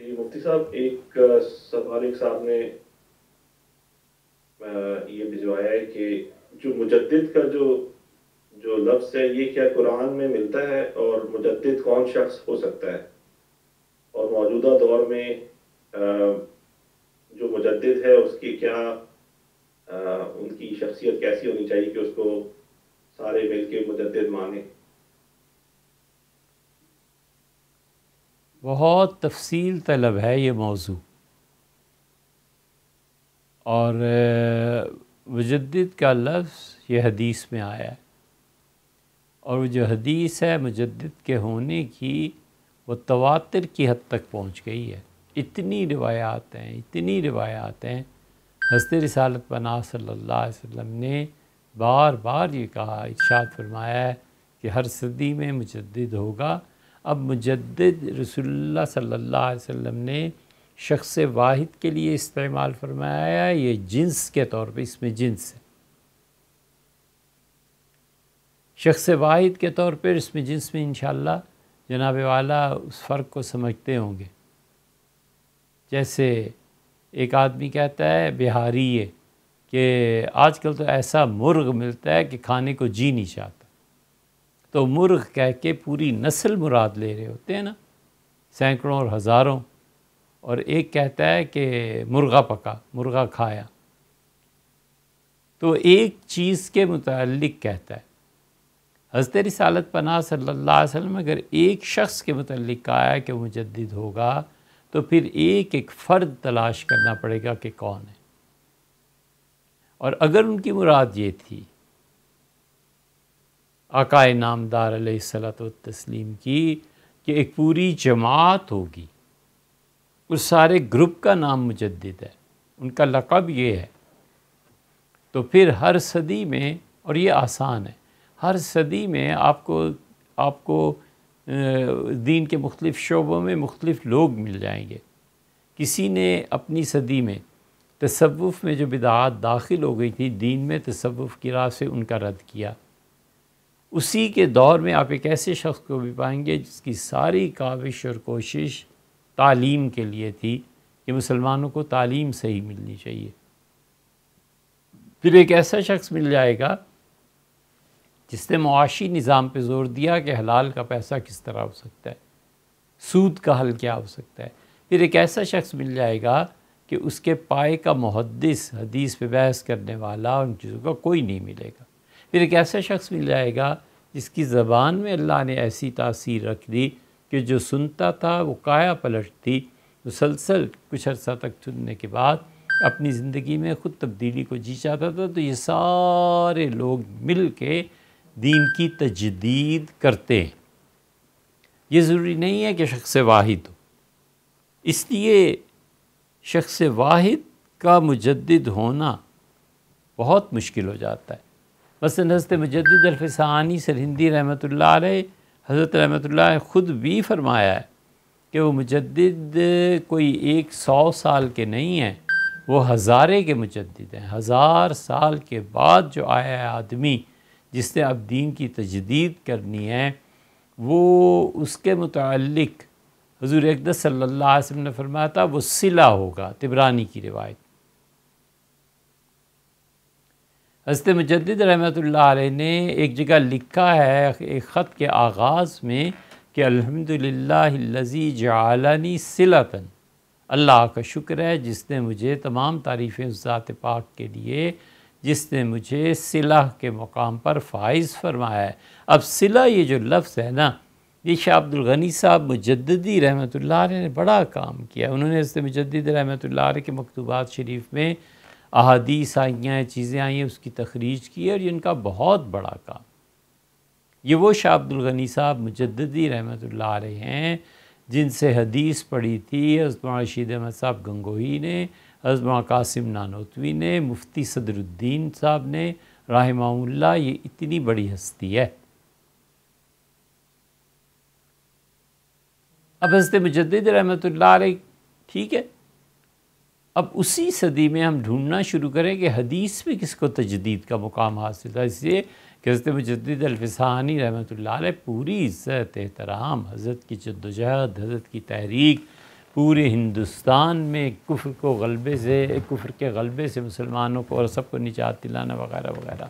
جی مفتی صاحب، ایک سوال ایک صاحب نے یہ بھجوایا ہے کہ جو مجدد کا جو لفظ ہے، یہ کیا قرآن میں ملتا ہے؟ اور مجدد کون شخص ہو سکتا ہے؟ اور موجودہ دور میں جو مجدد ہے اس کی کیا ان کی شخصیت کیسی ہونی چاہیے کہ اس کو سارے مل کے مجدد مانیں؟ بہت تفصیل طلب ہے یہ موضوع، اور مجدد کا لفظ یہ حدیث میں آیا ہے، اور وہ جو حدیث ہے مجدد کے ہونے کی، وہ تواتر کی حد تک پہنچ گئی ہے۔ اتنی روایات ہیں۔ حضرت رسالت پناہ صلی اللہ علیہ وسلم نے بار بار یہ کہا، ارشاد فرمایا ہے کہ ہر صدی میں مجدد ہوگا۔ اب مجدد رسول اللہ صلی اللہ علیہ وسلم نے شخص واحد کے لیے استعمال فرمایا ہے، یہ جنس کے طور پہ، اس میں جنس ہے، شخص واحد کے طور پر اس میں جنس میں انشاءاللہ جناب والا اس فرق کو سمجھتے ہوں گے۔ جیسے ایک آدمی کہتا ہے بہاری ہے کہ آج کل تو ایسا مرغ ملتا ہے کہ کھانے کو جی نہیں چاہتا، تو مرغ کہہ کے پوری نسل مراد لے رہے ہوتے ہیں نا، سینکڑوں اور ہزاروں، اور ایک کہتا ہے کہ مرغا پکا، مرغا کھایا، تو ایک چیز کے متعلق کہتا ہے۔ حضرت رسالت پناہ صلی اللہ علیہ وسلم اگر ایک شخص کے متعلق کہا ہے کہ مجدد ہوگا، تو پھر ایک ایک فرد تلاش کرنا پڑے گا کہ کون ہے۔ اور اگر ان کی مراد یہ تھی آقا نامدار علیہ الصلوۃ والتسلیم کی کہ ایک پوری جماعت ہوگی، اس سارے گروپ کا نام مجدد ہے، ان کا لقب یہ ہے، تو پھر ہر صدی میں، اور یہ آسان ہے، ہر صدی میں آپ کو دین کے مختلف شعبوں میں مختلف لوگ مل جائیں گے۔ کسی نے اپنی صدی میں تصوف میں جو بدعات داخل ہو گئی تھی دین میں، تصوف کی راہ سے ان کا رد کیا۔ اسی کے دور میں آپ ایک ایسے شخص کو بھی پائیں گے جس کی ساری کاوش اور کوشش تعلیم کے لیے تھی کہ مسلمانوں کو تعلیم صحیح ملنی چاہیے۔ پھر ایک ایسا شخص مل جائے گا جس نے معاشی نظام پہ زور دیا کہ حلال کا پیسہ کس طرح ہو سکتا ہے، سود کا حل کیا ہو سکتا ہے۔ پھر ایک ایسا شخص مل جائے گا کہ اس کے پائے کا محدث، حدیث پہ بحث کرنے والا، ان چیزوں کا کوئی نہیں ملے گا۔ پھر ایک ایسا شخص مل جائے گا جس کی زبان میں اللہ نے ایسی تاثیر رکھ دی کہ جو سنتا تھا وہ کایا پلٹ تھی، مسلسل کچھ عرصہ تک سننے کے بعد اپنی زندگی میں خود تبدیلی کو جی چاہتا تھا، تو یہ سارے لوگ مل کے دین کی تجدید کرتے ہیں۔ یہ ضروری نہیں ہے کہ شخص واحد ہو، اس لیے شخص واحد کا مجدد ہونا بہت مشکل ہو جاتا ہے۔ مثلا حضرت مجدد الفسانی سرہندی رحمۃ اللہ علیہ، حضرت رحمۃ اللہ علیہ خود بھی فرمایا ہے کہ وہ مجدد کوئی 100 سال کے نہیں ہیں، وہ ہزارے کے مجدد ہیں۔ 1000 سال کے بعد جو آیا ہے آدمی جس نے اب دین کی تجدید کرنی ہے، وہ اس کے متعلق حضور اقدس صلی اللہ علیہ وسلم نے فرمایا تھا وہ صلہ ہوگا، طبرانی کی روایت۔ حضرت مجدد رحمۃ اللہ علیہ نے ایک جگہ لکھا ہے ایک خط کے آغاز میں کہ الحمدللہ الذی جعلنی صلۃ، اللہ کا شکر ہے جس نے مجھے، تمام تعریفیں اس ذات پاک کے لیے جس نے مجھے صلہ کے مقام پر فائز فرمایا ہے۔ اب صلہ یہ جو لفظ ہے نا، یہ شاہ عبد الغنی صاحب مجددی رحمۃ اللہ علیہ نے بڑا کام کیا۔ انہوں نے حضرت مجدد رحمۃ اللہ علیہ کے مکتوبات شریف میں احادیث آئی ہیں، چیزیں آئی ہیں، اس کی تخریج کی، اور یہ ان کا بہت بڑا کام۔ یہ وہ شاہ عبد الغنی صاحب مجددی رحمۃ اللہ علیہ ہیں جن سے حدیث پڑھی تھی حضرت مولانا رشید احمد صاحب گنگوہی نے، حضرت مولانا قاسم نانوتوی نے، مفتی صدر الدین صاحب نے رحمہ اللہ۔ یہ اتنی بڑی ہستی ہے۔ اب حضرت مجدد رحمۃ اللہ علیہ، ٹھیک ہے، اب اسی صدی میں ہم ڈھونڈنا شروع کریں کہ حدیث میں کس کو تجدید کا مقام حاصل تھا، اس لیے کہ حضرت مجدد الفسانی رحمۃ اللہ علیہ پوری عزت احترام، حضرت کی جدوجہد، حضرت کی تحریک، پورے ہندوستان میں کفر کے غلبے سے مسلمانوں کو اور سب کو نجات دلانا وغیرہ وغیرہ،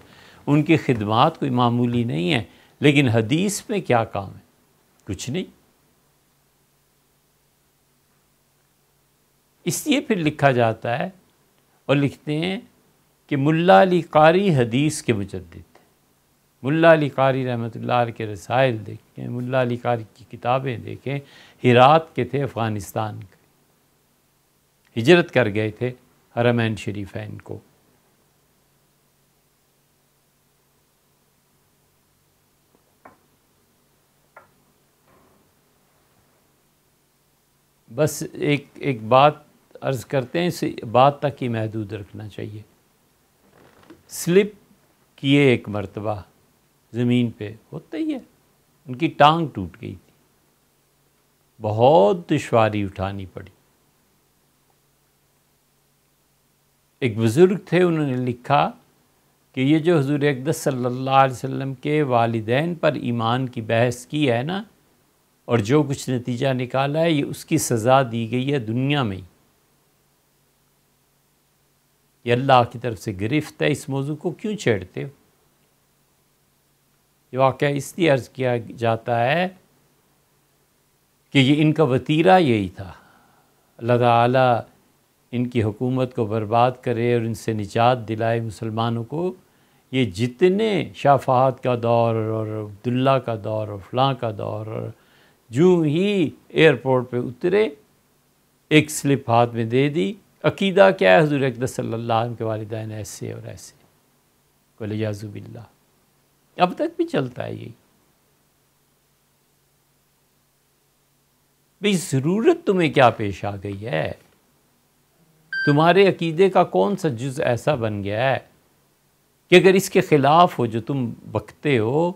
ان کی خدمات کوئی معمولی نہیں ہے۔ لیکن حدیث میں کیا کام ہے؟ کچھ نہیں۔ اس لیے پھر لکھا جاتا ہے اور لکھتے ہیں کہ ملا علی قاری حدیث کے مجدد تھے۔ ملا علی قاری رحمۃ اللہ علیہ کے رسائل دیکھیں، ملا علی قاری کی کتابیں دیکھیں، ہرات کے تھے، افغانستان کے، ہجرت کر گئے تھے حرمین شریفین کو۔ بس ایک بات عرض کرتے ہیں، اس بات تک ہی محدود رکھنا چاہیے۔ سلپ کیے ایک مرتبہ زمین پہ، ہوتا ہی ہے، ان کی ٹانگ ٹوٹ گئی تھی، بہت دشواری اٹھانی پڑی۔ ایک بزرگ تھے، انہوں نے لکھا کہ یہ جو حضور اقدس صلی اللہ علیہ وسلم کے والدین پر ایمان کی بحث کی ہے نا، اور جو کچھ نتیجہ نکالا ہے، یہ اس کی سزا دی گئی ہے دنیا میں ہی۔ یہ اللہ کی طرف سے گرفت ہے، اس موضوع کو کیوں چھیڑتے ہو؟ یہ واقعہ اس لیے عرض کیا جاتا ہے کہ یہ ان کا وتیرہ یہی تھا، اللہ تعالیٰ ان کی حکومت کو برباد کرے اور ان سے نجات دلائے مسلمانوں کو۔ یہ جتنے شاہ فہد کا دور اور عبداللہ کا دور اور فلاں کا دور، اور جو ہی ایئرپورٹ پہ اترے ایک سلپ ہاتھ میں دے دی، عقیدہ کیا ہے؟ حضور اقدس صلی اللہ علیہ وسلم کے والدین ایسے اور ایسے، وَالْعِيَاذُ بِاللَّہ۔ اب تک بھی چلتا ہے یہی۔ بھئی ضرورت تمہیں کیا پیش آ گئی ہے؟ تمہارے عقیدے کا کون سا جز ایسا بن گیا ہے کہ اگر اس کے خلاف ہو جو تم بکتے ہو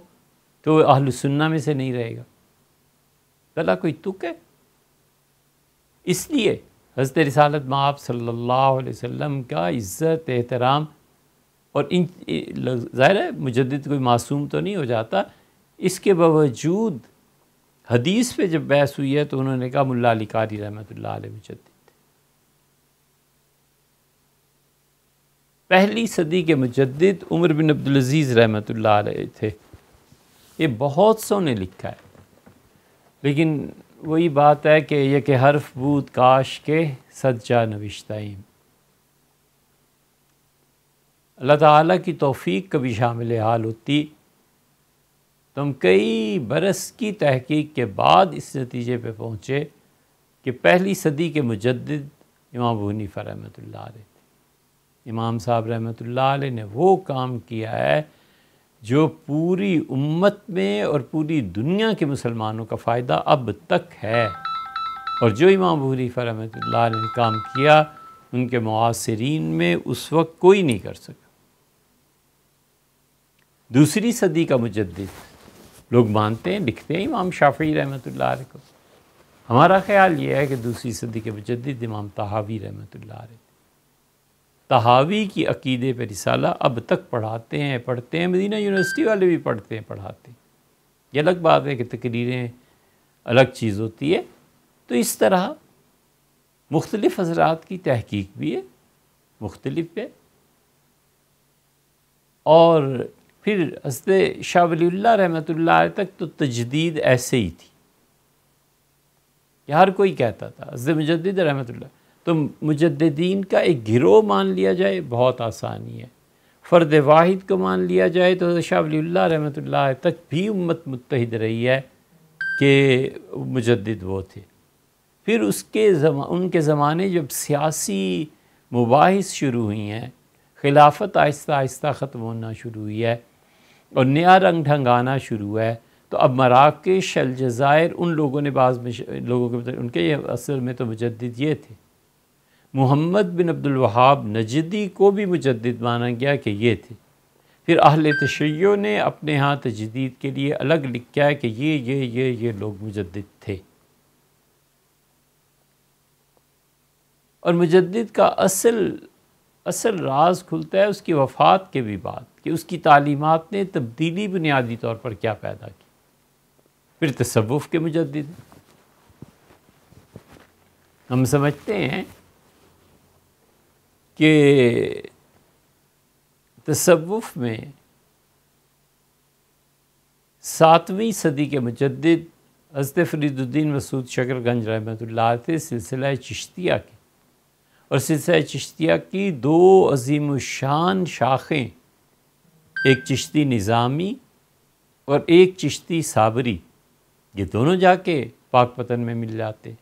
تو اہل سنہ میں سے نہیں رہے گا؟ بھلا کوئی تک ہے؟ اس لیے حضرت رسالت مآب صلی اللہ علیہ وسلم کا عزت، احترام، اور ظاہر ہے مجدد کوئی معصوم تو نہیں ہو جاتا، اس کے باوجود حدیث پہ جب بحث ہوئی ہے تو انہوں نے کہا ملا علی قاری رحمۃ اللہ علیہ مجدد تھے۔ پہلی صدی کے مجدد عمر بن عبدالعزیز رحمۃ اللہ علیہ تھے۔ یہ بہت سو نے لکھا ہے، لیکن وہی بات ہے کہ یہ کہ حرف بود کاش کے صد جا نوشتائیں۔ اللہ تعالیٰ کی توفیق کبھی شامل حال ہوتی تو ہم کئی برس کی تحقیق کے بعد اس نتیجے پہ پہنچے کہ پہلی صدی کے مجدد امام ابو حنیفہ رحمۃ اللہ علیہ تھے۔ امام صاحب رحمۃ اللہ علیہ نے وہ کام کیا ہے جو پوری امت میں اور پوری دنیا کے مسلمانوں کا فائدہ اب تک ہے، اور جو امام ابو حنیفہ رحمۃ اللہ علیہ نے کام کیا ان کے معاصرین میں اس وقت کوئی نہیں کر سکا۔ دوسری صدی کا مجدد لوگ مانتے ہیں، لکھتے ہیں امام شافعی رحمۃ اللہ علیہ کو۔ ہمارا خیال یہ ہے کہ دوسری صدی کے مجدد امام طحاوی رحمۃ اللہ علیہ۔ طحاوی کی عقیدے پہ رسالہ اب تک پڑھاتے ہیں، پڑھتے ہیں، مدینہ یونیورسٹی والے بھی پڑھتے ہیں، پڑھاتے ہیں۔ یہ الگ بات ہے کہ تقریریں الگ چیز ہوتی ہے۔ تو اس طرح مختلف حضرات کی تحقیق بھی ہے، مختلف ہے۔ اور پھر حضرت شاہ ولی اللہ رحمۃ اللہ علیہ تک تو تجدید ایسے ہی تھی کہ ہر کوئی کہتا تھا حضرت مجدد رحمۃ اللہ۔ تو مجددین کا ایک گروہ مان لیا جائے بہت آسانی ہے، فرد واحد کو مان لیا جائے تو حضرت شاہ ولی اللہ رحمۃ اللہ علیہ تک بھی امت متحد رہی ہے کہ مجدد وہ تھے۔ پھر ان کے زمانے جب سیاسی مباحث شروع ہوئی ہیں، خلافت آہستہ آہستہ ختم ہونا شروع ہوئی ہے اور نیا رنگ ڈھنگ آنا شروع ہے، تو اب مراکش، الجزائر، ان لوگوں نے لوگوں کے ان کے اصل میں تو مجدد یہ تھے۔ محمد بن عبد الوہاب نجدی کو بھی مجدد مانا گیا کہ یہ تھے۔ پھر اہل تشیع نے اپنے ہاں تجدید کے لیے الگ لکھا ہے کہ یہ لوگ مجدد تھے۔ اور مجدد کا اصل راز کھلتا ہے اس کی وفات کے بھی بعد کہ اس کی تعلیمات نے تبدیلی بنیادی طور پر کیا پیدا کی۔ پھر تصوف کے مجدد، ہم سمجھتے ہیں کہ تصوف میں 7ویں صدی کے مجدد حضرت فرید الدین مسعود شکر گنج رحمۃ اللہ علیہ سلسلہ چشتیہ کے، اور سلسلہ چشتیہ کی 2 عظیم الشان شاخیں، ایک چشتی نظامی اور ایک چشتی صابری، یہ دونوں جا کے پاک پتن میں مل جاتے۔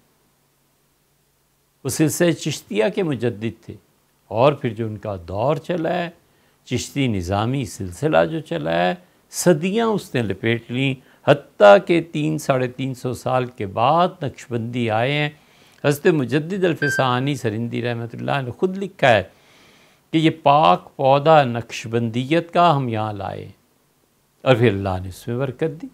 وہ سلسلہ چشتیہ کے مجدد تھے، اور پھر جو ان کا دور چلا ہے، چشتی نظامی سلسلہ جو چلا ہے، صدیاں اس نے لپیٹ لیں، حتیٰ کہ 300-350 سال کے بعد نقشبندی آئے ہیں۔ حضرت مجدد الفسانی سرہندی رحمۃ اللہ نے خود لکھا ہے کہ یہ پاک پودا نقشبندیت کا ہم یہاں لائے، اور پھر اللہ نے اس میں برکت دی،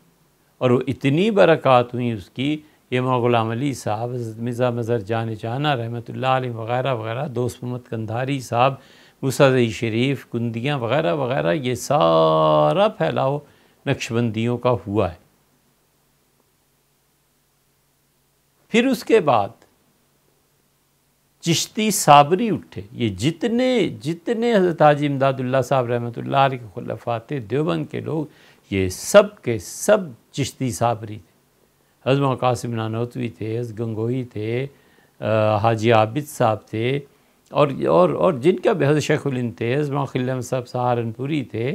اور وہ اتنی برکات ہوئیں اس کی، یہ مولانا غلام علی صاحب، حضرت مرزا مظہر جان جانا رحمۃ اللہ علیہ وغیرہ وغیرہ، دوست محمد قندھاری صاحب، موسیٰ زئی شریف، گندیاں وغیرہ وغیرہ، یہ سارا پھیلاؤ نقشبندیوں کا ہوا ہے۔ پھر اس کے بعد چشتی صابری اٹھے، یہ جتنے حضرت حاجی امداد اللہ صاحب رحمۃ اللہ علیہ کے خلفائے دیوبند کے لوگ، یہ سب کے سب چشتی صابری تھے۔ حضرت قاسم نانوتوی تھے، حضرت گنگوئی تھے، حاجی عابد صاحب تھے، اور جن کا بھی، حضرت شیخ الہند تھے، حضرت خلیل صاحب سہارنپوری تھے،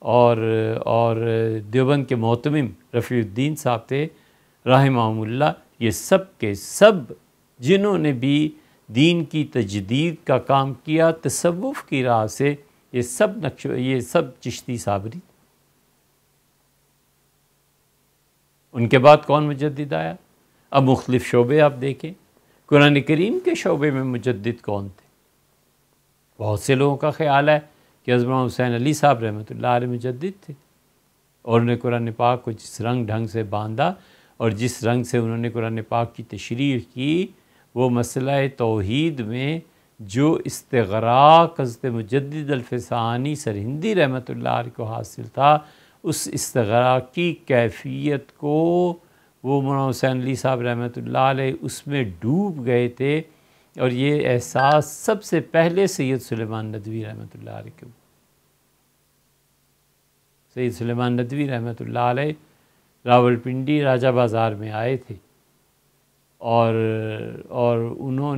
اور دیوبند کے معتمم رفیع الدین صاحب تھے رحمہم اللہ، یہ سب کے سب جنہوں نے بھی دین کی تجدید کا کام کیا تصوف کی راہ سے، یہ سب چشتی صابری۔ ان کے بعد کون مجدد آیا؟ اب مختلف شعبے آپ دیکھیں، قرآن کریم کے شعبے میں مجدد کون تھے؟ بہت سے لوگوں کا خیال ہے کہ حضرت حسین علی صاحب رحمۃ اللہ علیہ مجدد تھے، اور انہوں نے قرآن پاک کو جس رنگ ڈھنگ سے باندھا اور جس رنگ سے انہوں نے قرآن پاک کی تشریح کی، وہ مسئلہ توحید میں جو استغراق حضرت مجدد الفسانی سرہندی رحمۃ اللہ علیہ کو حاصل تھا، اس استغراق کی کیفیت کو وہ مولانا حسین علی صاحب رحمۃ اللہ علیہ اس میں ڈوب گئے تھے، اور یہ احساس سب سے پہلے سید سلیمان ندوی رحمۃ اللہ علیہ کو، سید سلیمان ندوی رحمۃ اللہ علیہ راول پنڈی راجہ بازار میں آئے تھے، اور انہوں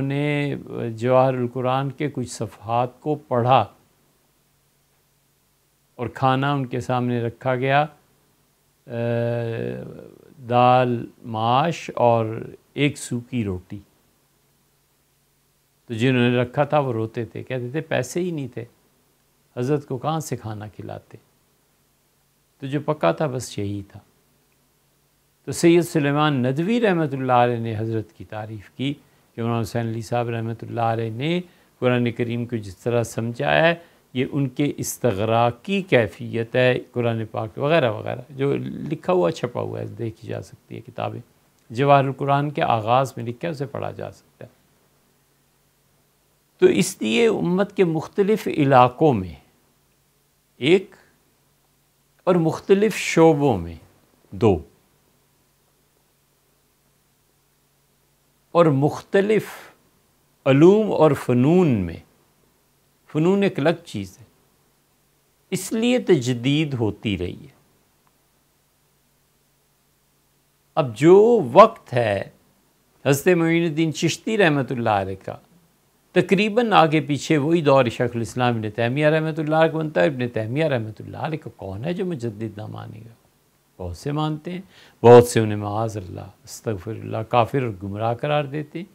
نے جواہر القرآن کے کچھ صفحات کو پڑھا، اور کھانا ان کے سامنے رکھا گیا، دال ماش اور ایک سوکھی روٹی۔ تو جنہوں نے رکھا تھا وہ روتے تھے، کہتے تھے پیسے ہی نہیں تھے، حضرت کو کہاں سے کھانا کھلاتے، تو جو پکا تھا بس یہی تھا۔ تو سید سلیمان ندوی رحمۃ اللہ علیہ نے حضرت کی تعریف کی کہ مولانا حسین علی صاحب رحمۃ اللہ علیہ نے قرآن کریم کو جس طرح سمجھا ہے، یہ ان کے استغراق کی کیفیت ہے، قرآن پاک وغیرہ وغیرہ جو لکھا ہوا چھپا ہوا ہے، دیکھی جا سکتی ہے کتابیں، جواہر القرآن کے آغاز میں لکھا ہے، اسے پڑھا جا سکتا ہے۔ تو اس لیے امت کے مختلف علاقوں میں ایک، اور مختلف شعبوں میں 2، اور مختلف علوم اور فنون میں، فنون ایک الگ چیز ہے، اس لیے تجدید ہوتی رہی ہے۔ اب جو وقت ہے حضرت معین الدین چشتی رحمۃ اللہ علیہ کا، تقریباً آگے پیچھے وہی دور شیخ الاسلام ابن تیمیہ رحمۃ اللہ علیہ کو بنتا ہے۔ ابن تیمیہ رحمۃ اللہ علیہ کو کون ہے جو مجدد نہ مانے گا؟ بہت سے مانتے ہیں، بہت سے انہیں معاذ اللہ استغفر اللہ کافر اور گمراہ قرار دیتے ہیں۔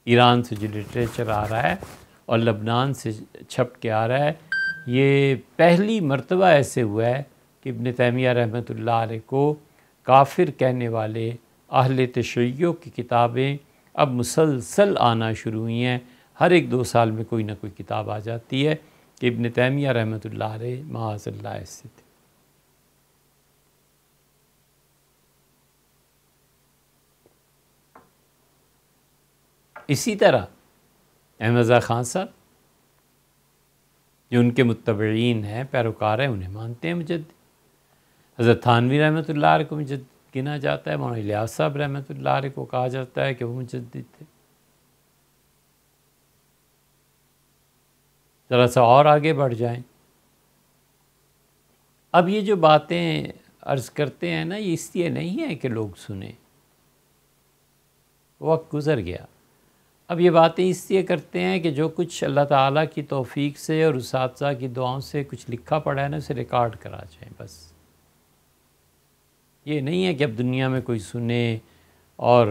ایران سے جو لٹریچر آ رہا ہے اور لبنان سے چھپ کے آ رہا ہے، یہ پہلی مرتبہ ایسے ہوا ہے کہ ابن تیمیہ رحمۃ اللہ علیہ کو کافر کہنے والے اہل تشیع کی کتابیں اب مسلسل آنا شروع ہوئی ہیں، ہر 1-2 سال میں کوئی نہ کوئی کتاب آ جاتی ہے کہ ابن تیمیہ رحمۃ اللہ علیہ معاذ اللہ ایسے تھے۔ اسی طرح احمد رضا خان صاحب جو ان کے متبعین ہیں، پیروکار ہیں، انہیں مانتے ہیں مجدد۔ حضرت تھانوی رحمۃ اللہ علیہ کو مجدد گنا جاتا ہے. مولانا الیاس صاحب رحمۃ اللہ علیہ کو کہا جاتا ہے کہ وہ مجدد تھے. ذرا سا اور آگے بڑھ جائیں. اب یہ جو باتیں عرض کرتے ہیں نا، یہ اس لیے نہیں ہے کہ لوگ سنیں، وقت گزر گیا. اب یہ باتیں اس لیے کرتے ہیں کہ جو کچھ اللہ تعالیٰ کی توفیق سے اور اساتذہ کی دعاؤں سے کچھ لکھا پڑا ہے نا، اسے ریکارڈ کرا جائیں بس. یہ نہیں ہے کہ اب دنیا میں کوئی سنے اور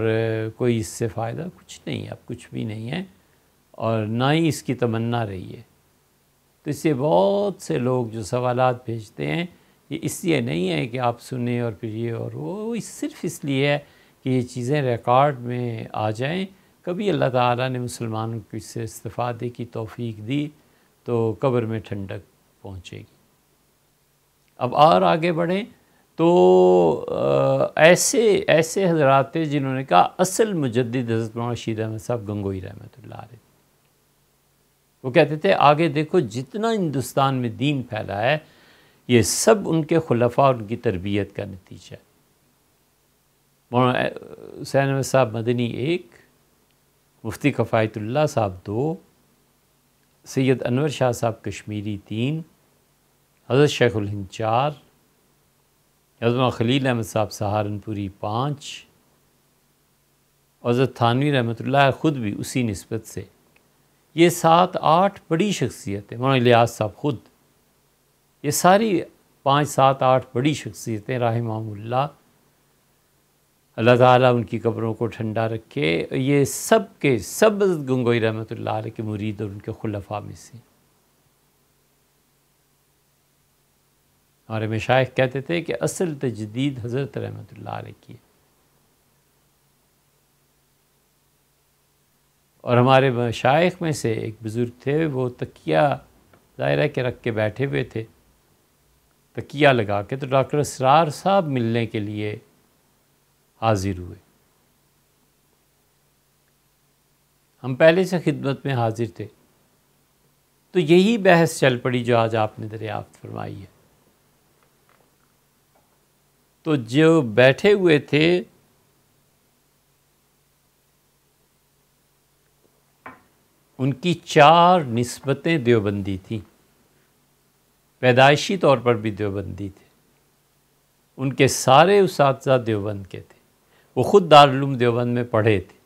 کوئی اس سے فائدہ، کچھ نہیں، اب کچھ بھی نہیں ہے اور نہ ہی اس کی تمنا رہی ہے. تو اس سے بہت سے لوگ جو سوالات بھیجتے ہیں، یہ اس لیے نہیں ہے کہ آپ سنیں اور پھر یہ اور وہ صرف اس لیے ہے کہ یہ چیزیں ریکارڈ میں آ جائیں. کبھی اللہ تعالیٰ نے مسلمانوں کو اس سے استفادے کی توفیق دی تو قبر میں ٹھنڈک پہنچے گی. اب اور آگے بڑھیں تو ایسے حضرات تھے جنہوں نے کہا اصل مجدد حضرت مولانا رشید احمد صاحب گنگوئی رحمۃ اللہ علیہ. وہ کہتے تھے آگے دیکھو جتنا ہندوستان میں دین پھیلا ہے یہ سب ان کے خلفاء اور ان کی تربیت کا نتیجہ ہے. مولانا حسین احمد صاحب مدنی 1، مفتی کفایت اللہ صاحب 2، سید انور شاہ صاحب کشمیری 3، حضرت شیخ الہند 4، حضرت مولانا خلیل احمد صاحب سہارنپوری 5، حضرت تھانوی رحمۃ اللہ خود بھی اسی نسبت سے. یہ 7-8 بڑی شخصیتیں، مولانا الیاس صاحب خود، یہ ساری 5-7-8 بڑی شخصیتیں رحمہم اللہ، اللہ تعالیٰ ان کی قبروں کو ٹھنڈا رکھے. یہ سب کے سب حضرت گنگوئی رحمۃ اللہ علیہ کے مرید اور ان کے خلفاء میں سے. ہمارے مشائخ کہتے تھے کہ اصل تجدید حضرت رحمۃ اللہ علیہ کی ہے. اور ہمارے مشائخ میں سے ایک بزرگ تھے، وہ تکیہ ظاہر ہے کہ رکھ کے بیٹھے ہوئے تھے، تکیہ لگا کے، تو ڈاکٹر اسرار صاحب ملنے کے لیے حاضر ہوئے. ہم پہلے سے خدمت میں حاضر تھے تو یہی بحث چل پڑی جو آج آپ نے دریافت فرمائی ہے. تو جو بیٹھے ہوئے تھے ان کی 4 نسبتیں دیوبندی تھیں، پیدائشی طور پر بھی دیوبندی تھے. ان کے سارے اساتذہ دیوبند کے تھے، وہ خود دارالعلوم دیوبند میں پڑھے تھے.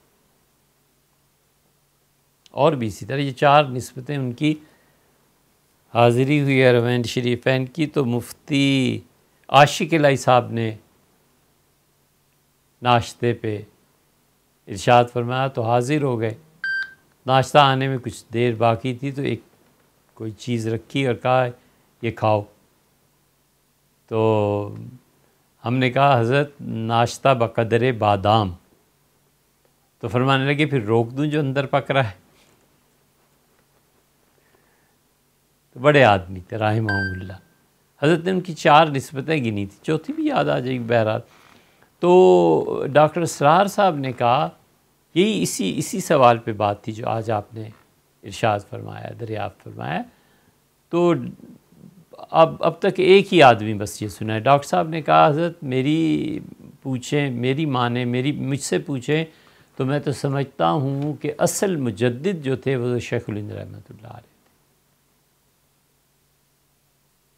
اور بھی اسی طرح یہ 4 نسبتیں ان کی حاضری ہوئی ہے حرمین شریفین کی. تو مفتی عاشق الہی صاحب نے ناشتے پہ ارشاد فرمایا تو حاضر ہو گئے. ناشتہ آنے میں کچھ دیر باقی تھی تو ایک کوئی چیز رکھی اور کہا یہ کھاؤ. تو ہم نے کہا حضرت ناشتہ بقدر بادام. تو فرمانے لگے پھر روک دوں جو اندر پک رہا ہے. تو بڑے آدمی تھے رحمہم اللہ. حضرت نے ان کی 4 نسبتیں گنی تھی، چوتھی بھی یاد آ جائے گی بہرحال. تو ڈاکٹر اسرار صاحب نے کہا یہی اسی سوال پہ بات تھی جو آج آپ نے ارشاد فرمایا، دریافت فرمایا. تو اب تک ایک ہی آدمی بس یہ سنا ہے. ڈاکٹر صاحب نے کہا حضرت میری ماں نے مجھ سے پوچھیں تو میں تو سمجھتا ہوں کہ اصل مجدد جو تھے وہ شیخ الہند رحمۃ اللہ علیہ تھے،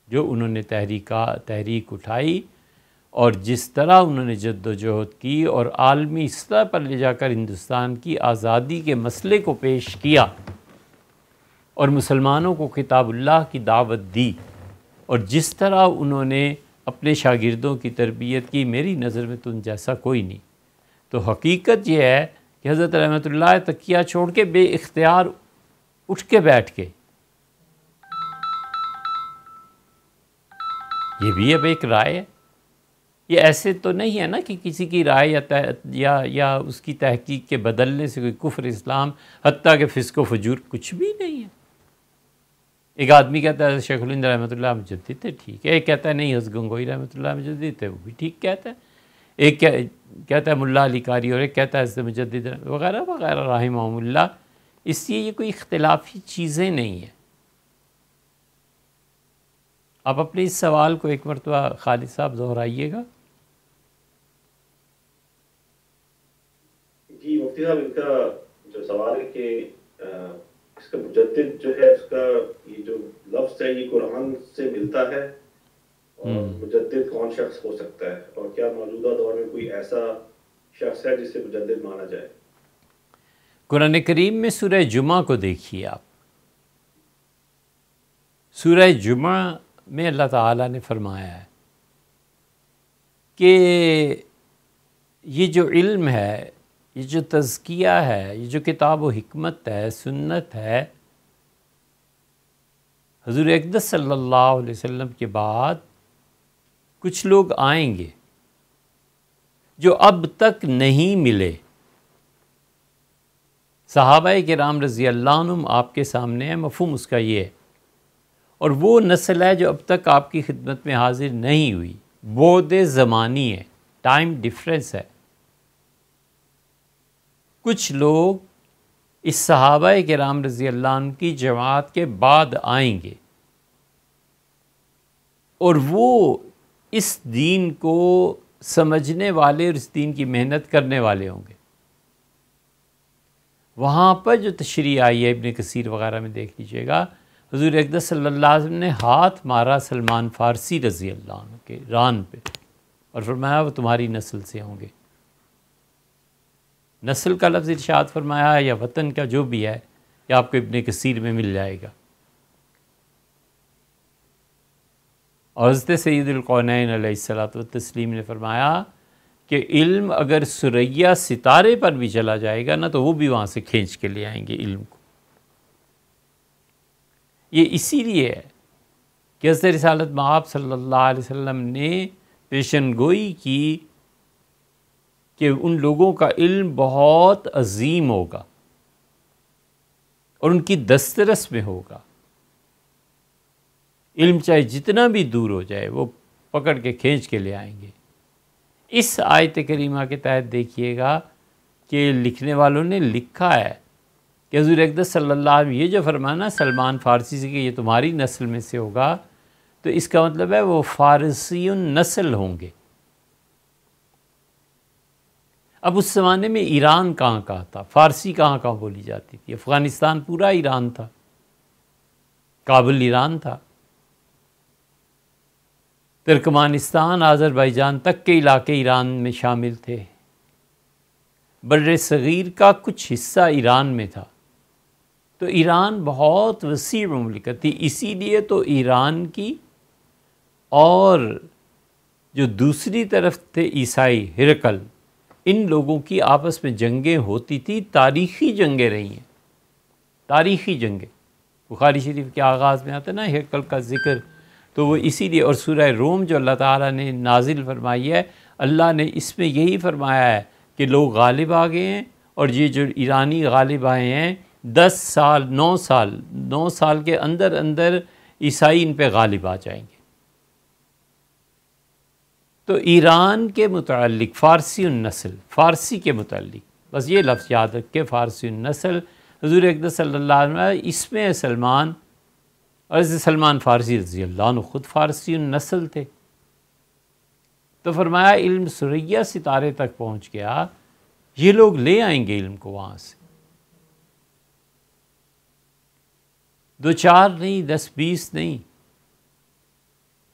جو انہوں نے تحریک اٹھائی اور جس طرح انہوں نے جد و جہد کی اور عالمی سطح پر لے جا کر ہندوستان کی آزادی کے مسئلے کو پیش کیا اور مسلمانوں کو کتاب اللہ کی دعوت دی، اور جس طرح انہوں نے اپنے شاگردوں کی تربیت کی، میری نظر میں تو ان جیسا کوئی نہیں. تو حقیقت یہ ہے کہ حضرت رحمۃ اللہ تکیہ چھوڑ کے بے اختیار اٹھ کے بیٹھ کے، یہ بھی اب ایک رائے ہے. یہ ایسے تو نہیں ہے نا کہ کسی کی رائے یا اس کی تحقیق کے بدلنے سے کوئی کفر اسلام حتیٰ کہ فسق و فجور کچھ بھی نہیں ہے. ایک آدمی کہتا ہے شیخ الہند رحمۃ اللہ مجدد تھے، ٹھیک ہے. ایک کہتا ہے نہیں حضرت گنگوئی رحمۃ اللہ مجدد تھے، وہ بھی ٹھیک کہتا ہے. ایک کہتا ہے ملا علی قاری اور ایک کہتا ہے حضرت مجدد وغیرہ وغیرہ رحمہم اللہ. اس لیے یہ کوئی اختلافی چیزیں نہیں ہیں. آپ اپنے اس سوال کو ایک مرتبہ خالد صاحب دہرائیے گا. مفتی صاحب ان کا جو سوال ہے کہ اس کا مجدد جو ہے، اس کا یہ جو لفظ ہے یہ قرآن سے ملتا ہے، اور مجدد کون شخص ہو سکتا ہے، اور کیا موجودہ دور میں کوئی ایسا شخص ہے جسے مجدد مانا جائے؟ قرآن کریم میں سورہ جمعہ کو دیکھیے آپ. سورہ جمعہ میں اللہ تعالیٰ نے فرمایا ہے کہ یہ جو علم ہے، یہ جو تزکیہ ہے، یہ جو کتاب و حکمت ہے، سنت ہے، حضور اقدس صلی اللہ علیہ وسلم کے بعد کچھ لوگ آئیں گے جو اب تک نہیں ملے. صحابہ کرام رضی اللہ عنہم آپ کے سامنے ہے، مفہوم اس کا یہ ہے. اور وہ نسل ہے جو اب تک آپ کی خدمت میں حاضر نہیں ہوئی. بعد زمانی ہے، ٹائم ڈیفرنس ہے. کچھ لوگ اس صحابہ کرام رضی اللہ عنہ کی جماعت کے بعد آئیں گے، اور وہ اس دین کو سمجھنے والے اور اس دین کی محنت کرنے والے ہوں گے. وہاں پر جو تشریح آئی ہے ابن کثیر وغیرہ میں دیکھ لیجئے گا، حضور اقدس صلی اللہ علیہ وسلم نے ہاتھ مارا سلمان فارسی رضی اللہ عنہ کے ران پہ، اور فرمایا وہ تمہاری نسل سے ہوں گے. نسل کا لفظ ارشاد فرمایا یا وطن کا جو بھی ہے، یہ آپ کو ابن کثیر میں مل جائے گا. اور حضرت سید القونین علیہ الصلوۃ والتسلیم نے فرمایا کہ علم اگر ثریا ستارے پر بھی چلا جائے گا نا تو وہ بھی وہاں سے کھینچ کے لے آئیں گے علم کو. یہ اسی لیے ہے کہ حضرت رسالت مآب صلی اللہ علیہ وسلم نے پیشن گوئی کی کہ ان لوگوں کا علم بہت عظیم ہوگا اور ان کی دسترس میں ہوگا. علم چاہے جتنا بھی دور ہو جائے وہ پکڑ کے کھینچ کے لے آئیں گے. اس آیت کریمہ کے تحت دیکھیے گا کہ لکھنے والوں نے لکھا ہے کہ حضور اقدس صلی اللہ علیہ وسلم یہ جو فرمانا سلمان فارسی سے کہ یہ تمہاری نسل میں سے ہوگا، تو اس کا مطلب ہے وہ فارسی نسل ہوں گے. اب اس زمانے میں ایران کہاں کہاں تھا، فارسی کہاں کہاں بولی جاتی تھی؟ افغانستان پورا ایران تھا، کابل ایران تھا، ترکمانستان آذربائیجان تک کے علاقے ایران میں شامل تھے، بر صغیر کا کچھ حصہ ایران میں تھا. تو ایران بہت وسیع مملکت تھی. اسی لیے تو ایران کی اور جو دوسری طرف تھے عیسائی ہرقل، ان لوگوں کی آپس میں جنگیں ہوتی تھی. تاریخی جنگیں رہی ہیں، تاریخی جنگیں. بخاری شریف کے آغاز میں آتا ہے نا ہرقل کا ذکر، تو وہ اسی لیے. اور سورہ روم جو اللہ تعالیٰ نے نازل فرمائی ہے، اللہ نے اس میں یہی فرمایا ہے کہ لوگ غالب آ گئے ہیں، اور یہ جو ایرانی غالب آئے ہیں 10 سال 9 سال کے اندر اندر عیسائی ان پہ غالب آ جائیں گے. تو ایران کے متعلق فارسی النسل، فارسی کے متعلق بس یہ لفظ یاد رکھ کے، فارسی النسل حضور اقدس صلی اللہ علیہ وسلم، اس میں سلمان اور سلمان فارسی رضی اللہ عنہ خود فارسی النسل تھے. تو فرمایا علم ثریا ستارے تک پہنچ گیا، یہ لوگ لے آئیں گے علم کو وہاں سے. 2 4 نہیں، 10 20 نہیں،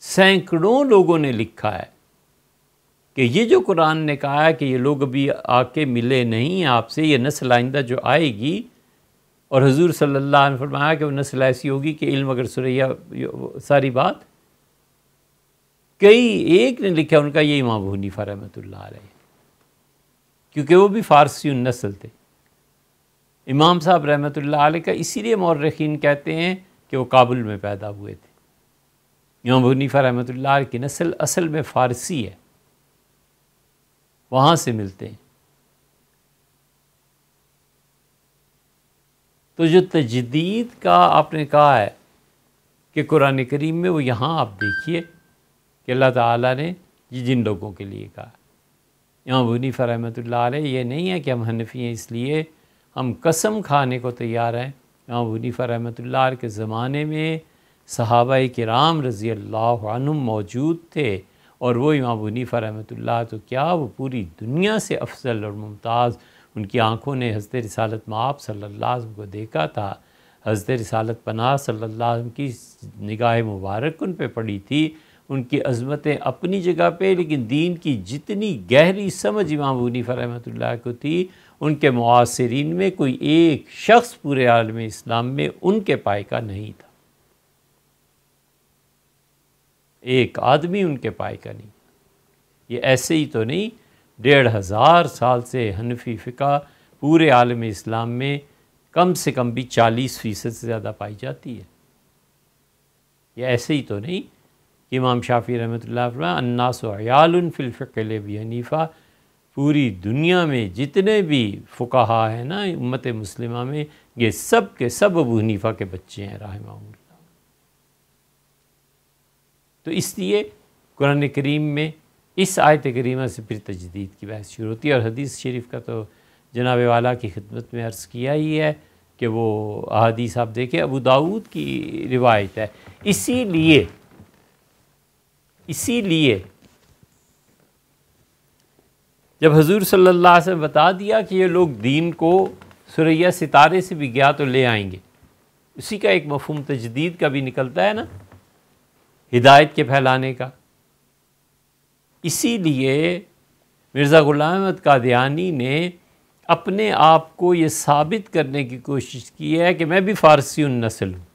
سینکڑوں لوگوں نے لکھا ہے کہ یہ جو قرآن نے کہا ہے کہ یہ لوگ ابھی آ کے ملے نہیں آپ سے، یہ نسل آئندہ جو آئے گی، اور حضور صلی اللہ علیہ وسلم فرمایا کہ وہ نسل ایسی ہوگی کہ علم اگر ثریا، ساری بات کئی ایک نے لکھا ان کا، یہ امام ابو حنیفہ رحمۃ اللہ علیہ، کیونکہ وہ بھی فارسی النسل تھے. امام صاحب رحمۃ اللہ علیہ کا اسی لیے مورخین کہتے ہیں کہ وہ کابل میں پیدا ہوئے تھے. امام ابو حنیفہ رحمۃ اللہ علیہ کی نسل اصل میں فارسی ہے، وہاں سے ملتے ہیں. تو جو تجدید کا آپ نے کہا ہے کہ قرآن کریم میں، وہ یہاں آپ دیکھیے کہ اللہ تعالیٰ نے جن لوگوں کے لیے کہا. امام ابو حنیفہ رحمۃ اللہ علیہ، یہ نہیں ہے کہ ہم حنفی ہیں اس لیے ہم قسم کھانے کو تیار ہیں. امام ابو حنیفہ رحمۃ اللہ علیہ کے زمانے میں صحابہ کرام رضی اللہ عنہم موجود تھے، اور وہ امام ابو حنیفہ رحمۃ اللہ تو کیا، وہ پوری دنیا سے افضل اور ممتاز ان کی آنکھوں نے حضرت رسالت مآب صلی اللہ علیہ وسلم کو دیکھا تھا، حضرت رسالت پناہ صلی اللہ علیہ وسلم کی نگاہ مبارک ان پہ پڑی تھی، ان کی عظمتیں اپنی جگہ پہ، لیکن دین کی جتنی گہری سمجھ امام ابو حنیفہ رحمۃ اللہ کو تھی، ان کے معاصرین میں کوئی ایک شخص پورے عالم اسلام میں ان کے پائے کا نہیں تھا، ایک آدمی ان کے پائے کا نہیں۔ یہ ایسے ہی تو نہیں، 1500 سال سے حنفی فقہ پورے عالم اسلام میں کم سے کم بھی 40% سے زیادہ پائی جاتی ہے۔ یہ ایسے ہی تو نہیں کہ امام شافعی رحمۃ اللہ فرمایا الناس عیال فی الفقہ لابی حنیفہ، پوری دنیا میں جتنے بھی فقہا ہیں نا امت مسلمہ میں، یہ سب کے سب ابو حنیفہ کے بچے ہیں رحمہ اللہ۔ تو اس لیے قرآن کریم میں اس آیت کریمہ سے پھر تجدید کی بحث شروع ہوتی ہے، اور حدیث شریف کا تو جناب والا کی خدمت میں عرض کیا ہی ہے کہ وہ احادیث آپ دیکھیں، ابو داؤد کی روایت ہے۔ اسی لیے جب حضور صلی اللہ علیہ وسلم بتا دیا کہ یہ لوگ دین کو ثریا ستارے سے بھی گیا تو لے آئیں گے، اسی کا ایک مفہوم تجدید کا بھی نکلتا ہے نا، ہدایت کے پھیلانے کا۔ اسی لیے مرزا غلام احمد قادیانی نے اپنے آپ کو یہ ثابت کرنے کی کوشش کی ہے کہ میں بھی فارسی النسل ہوں،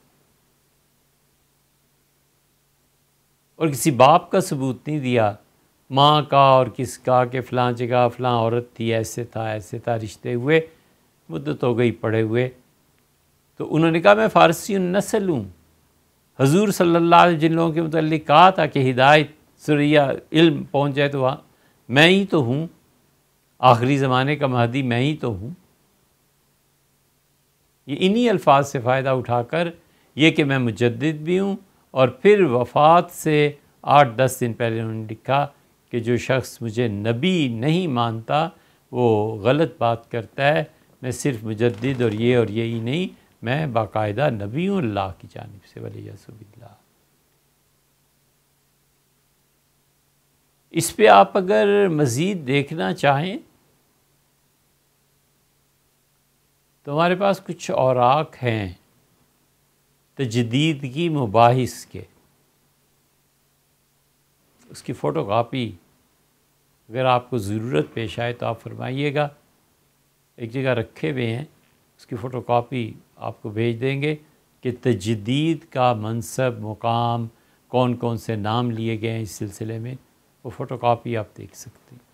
اور کسی باپ کا ثبوت نہیں دیا، ماں کا اور کس کا کہ فلاں جگہ فلاں عورت تھی، ایسے تھا، رشتے ہوئے، مدت ہو گئی پڑے ہوئے، تو انہوں نے کہا میں فارسی النسل ہوں۔ حضور صلی اللہ علیہ وسلم جن لوگوں کے متعلق کہا تھا کہ ہدایت ثریا علم پہنچ جائے تو وہاں میں ہی تو ہوں، آخری زمانے کا مہدی میں ہی تو ہوں۔ یہ انہی الفاظ سے فائدہ اٹھا کر یہ کہ میں مجدد بھی ہوں، اور پھر وفات سے 8-10 دن پہلے انہوں نے لکھا کہ جو شخص مجھے نبی نہیں مانتا وہ غلط بات کرتا ہے، میں صرف مجدد اور یہی نہیں، میں باقاعدہ نبی ہوں اللہ کی جانب سے، ولیعص باللہ۔ اس پہ آپ اگر مزید دیکھنا چاہیں تو ہمارے پاس کچھ اوراق ہیں تجدید کی مباحث کے، اس کی فوٹو کاپی اگر آپ کو ضرورت پیش آئے تو آپ فرمائیے گا، ایک جگہ رکھے ہوئے ہیں، اس کی فوٹو کاپی آپ کو بھیج دیں گے کہ تجدید کا منصب، مقام، کون کون سے نام لیے گئے ہیں اس سلسلے میں، وہ فوٹو کاپی آپ دیکھ سکتے ہیں۔